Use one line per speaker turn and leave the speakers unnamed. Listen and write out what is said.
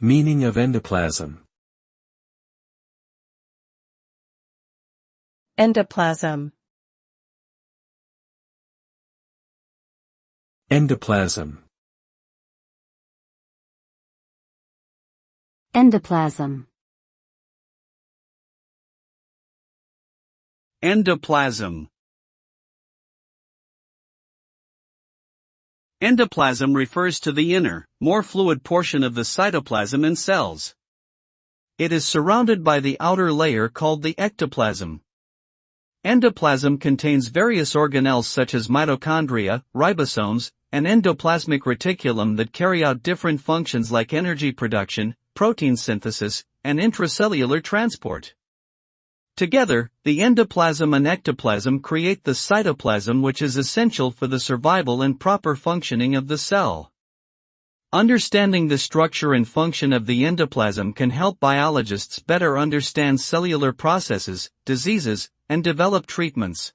Meaning of endoplasm.
Endoplasm.
Endoplasm.
Endoplasm.
Endoplasm. Endoplasm refers to the inner, more fluid portion of the cytoplasm in cells. It is surrounded by the outer layer called the ectoplasm. Endoplasm contains various organelles such as mitochondria, ribosomes, and endoplasmic reticulum that carry out different functions like energy production, protein synthesis, and intracellular transport. Together, the endoplasm and ectoplasm create the cytoplasm, which is essential for the survival and proper functioning of the cell. Understanding the structure and function of the endoplasm can help biologists better understand cellular processes, diseases, and develop treatments.